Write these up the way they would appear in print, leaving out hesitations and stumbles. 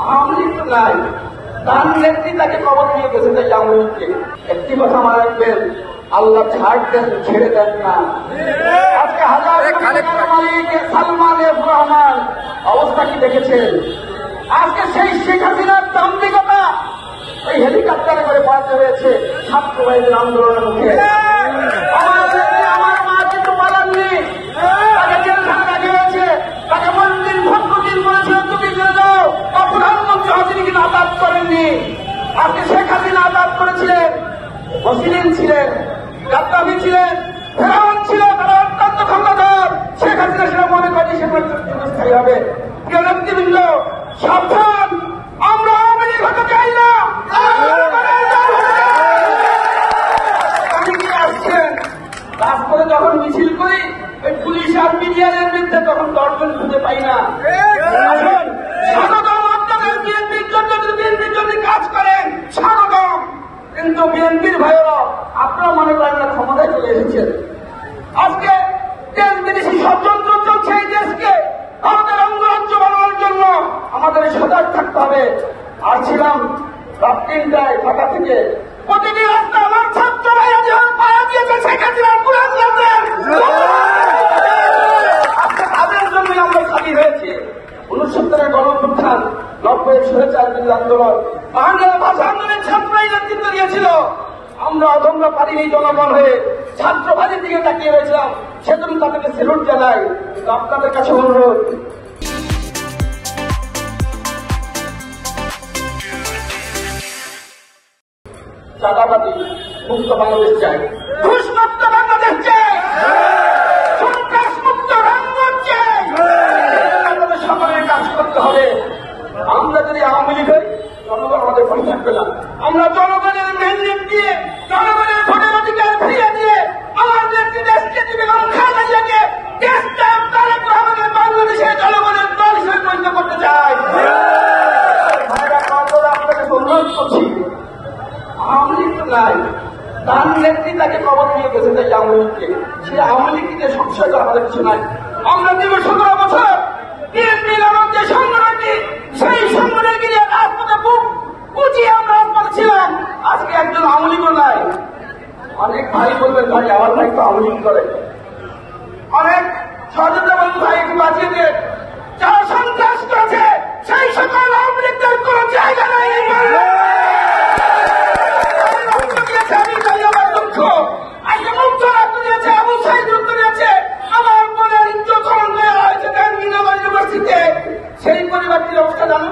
আওয়ামী লীগ তো নাই, তার নেত্রী তাকে কবর নিয়ে গেছে তাই আওয়ামী লীগকে। একটি কথা মনে রাখবেন, আল্লাহ ছাড় দেন, ছেড়ে দেন না। আজকে হাজার মালিক সালমান এফ রহমান অবস্থা কি দেখেছেন? আজকে সেই শেখ হাসিনার দাম্ভিকতা ওই হেলিকপ্টারে করে পাঠাতে হয়েছে ছাত্র ভাইদের আন্দোলনের মুখে। আমার মা কিন্তু পালাননি, তাকে জেলখানা রাখা হয়েছে, তাকে মন্দির ভক্তদিন বলেছিল তুমি চলে যাও। প্রধানমন্ত্রী হাসিনাকে আজাদ করেননি। আজকে শেখ হাসিনা আজাদ করেছিলেন, মুসলিম ছিলেন, গাদ্দাফি ছিলেন, ফেরাউন ছিল, তারা অত্যন্ত ক্ষমতাধর। শেখ হাসিনা সেটা মনে করেনি সে স্থায়ী হবে। প্রিয় নেতৃবৃন্দ, সাবধান, আমরা আওয়ামী লীগ হতে চাই না। আসছেন রাজপথে যখন মিছিল করি ওই পুলিশ আর মিডিয়াদের বিরুদ্ধে তখন দর্শন খুঁজে পাই না। স্বাগতম আপনাদের বিএনপির জন্য, যদি বিএনপির জন্য কাজ করেন স্বাগতম। কিন্তু বিএনপির ভাইয়েরা আপনারা মনে করেন না ক্ষমতায় চলে এসেছেন। আজকে দেশ বিদেশি ষড়যন্ত্র চলছে এই দেশকে ভারতের অঙ্গরাজ্য বানানোর জন্য। আমাদের সজাগ থাকতে হবে। আর ছিলাম রাত ৩টায় ঢাকা থেকে প্রতিটি রাস্তা আমার ছাত্র ভাইয়া যখন পাড়া দিয়েছে শেখ হাসিনার কুরআন জানতেন তাদের জন্যই আমরা খালি হয়েছি। ৬৯-এর গণঅভ্যুত্থান, ৯০-এর স্বৈরাচার বিরোধী আন্দোলন, বাংলা ভাষা আন্দোলনের ছাত্রই নেতৃত্ব দিয়েছিল। আমরা অধম্য পারিনি জনগণ হয়ে ছাত্র ভাইদের দিকে তাকিয়ে রয়েছিলাম। সেজন্য তাদেরকে সেলুট জানাই। কিন্তু আপনাদের কাছে অনুরোধ, চাঁদাবাজি মুক্ত বাংলাদেশ চাই, ঘুষ মুক্ত বাংলাদেশ চাই, সন্ত্রাস মুক্ত বাংলাদেশ চাই। আমাদের সকলের কাজ করতে হবে। আমরা যদি আওয়ামী লীগ হই জনগণ আমাদের ভয় থাকবে না। আমরা জনগণের ম্যান্ডেট দিয়ে, জনগণের ভোটের অধিকার ফিরিয়ে দিয়ে আমাদের দেশকে দিবে খালেদাকে দেশটা তারেক রহমানের বাংলাদেশের জনগণের দল হিসেবে পরিণত করতে চাই। ভাইরা আপনাকে অনুরোধ করছি, আওয়ামী লীগ তো নাই, তার নেত্রী তাকে কবর নিয়ে গেছে তাই আওয়ামী লীগকে। সে আওয়ামী লীগ নিয়ে সংশয় করা আমাদের কিছু নাই। আমরা দীর্ঘ ১৭ বছর বিএনপি নামক যে সংগঠনটি, সেই সংগঠনকে নিয়ে রাজপথে বুক বুঝিয়ে আমরা রাজপথে ছিলাম। আজকে একজন আওয়ামী লীগও নাই। অনেক ভাই বলবেন ভাই আমার ভাই তো আওয়ামী লীগ করে, অনেক সহযোগিতা বলবেন ভাই একটু বাঁচিয়ে দিয়ে। যারা সন্ত্রাস করেছে সেই সকল আওয়ামী লীগদের কোন জায়গা নাই। সেই পরিবারটির অবস্থা জানো?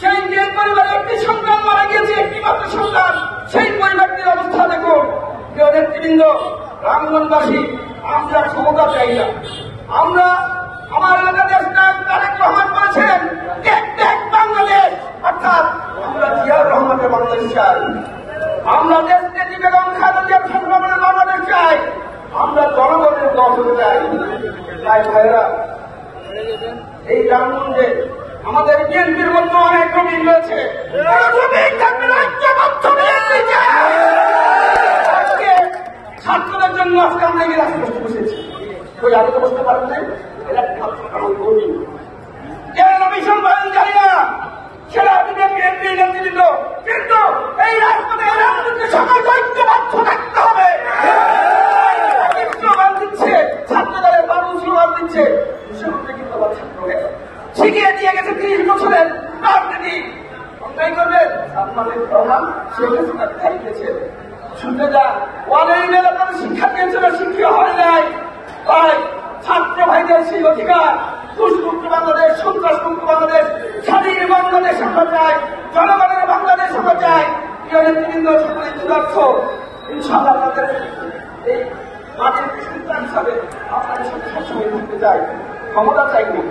সেই যে পরিবারের একটি সন্তান মারা গিয়েছে, একটি মাত্র সন্তান, সেই পরিবারটির অবস্থা দেখুন। প্রিয় নেতৃবৃন্দ, রামগঞ্জবাসী, আমরা ক্ষমতা চাই না। আমরা আমার এলাকার দেশ নায়ক তারেক রহমান বলেছেন টেক বাংলাদেশ, অর্থাৎ আমরা জিয়াউর রহমানের বাংলাদেশ চাই। আমরা দেশকে বেগম খালেদা সংগ্রামের বাংলাদেশ চাই। আমরা জনগণের দল হতে চাই। তাই ভাইয়েরা, এই রামগঞ্জে আমাদের বিএনপির মধ্যে অনেক কমিটি রয়েছে। আজকে ছাত্রদের জন্য আজকে আমরা এই রাস্তা বসতে বসেছি। ওই আগে তো বসতে পারেন নাই, এরা কর্মী কেন মিশন বলেন জানি না, সেটা বিএনপি নেতৃত্ব। কিন্তু এই রাজপথে সকল ঐক্যবদ্ধ থাকতে হবে। স্লোগান দিচ্ছে ছাত্র দলের বাবু, স্লোগান দিচ্ছে শিখিয়ে দিয়ে গেছে ৩০ বছরের রাজনীতি। অন্যায় করবেন সালমানের প্রমাণ শেখ হাসিনা খাইতেছে। শুনতে যান, ওয়ানের এলাকার শিক্ষা দিয়েছিল, শিক্ষা হয় নাই। তাই ছাত্র ভাইদের সেই অধিকার, দুষ্মুক্ত বাংলাদেশ, সন্ত্রাস মুক্ত বাংলাদেশ, স্বাধীন বাংলাদেশ আমরা চাই, জনগণের বাংলাদেশ আমরা চাই। প্রিয় নেতৃবৃন্দ, সকলে যুগার্থ ইনশাআল্লাহ আপনাদের এই মাটির সন্তান হিসাবে আপনাদের সাথে সবসময় থাকতে চাই। ক্ষমতা চাই না,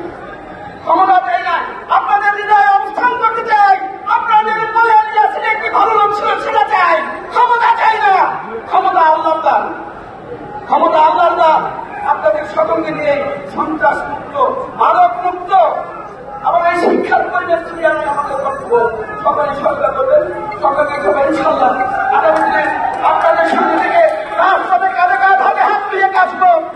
ক্ষমতা চাই না, আপনাদের হৃদয়ে অবস্থান করতে চাই। আপনাদের বলে একটি ভালো লোক ছিল সেটা চাই। ক্ষমতা চাই না, ক্ষমতা আল্লাহর দান, ক্ষমতা আল্লাহর দান। আপনাদের সকলকে নিয়ে সন্ত্রাস মুক্ত, মাদক মুক্ত আবার এই শিক্ষার পরিবেশ তৈরি আমাদের কর্তব্য। সকলে সরকার করবেন, সকলকে ইনশাআল্লাহ।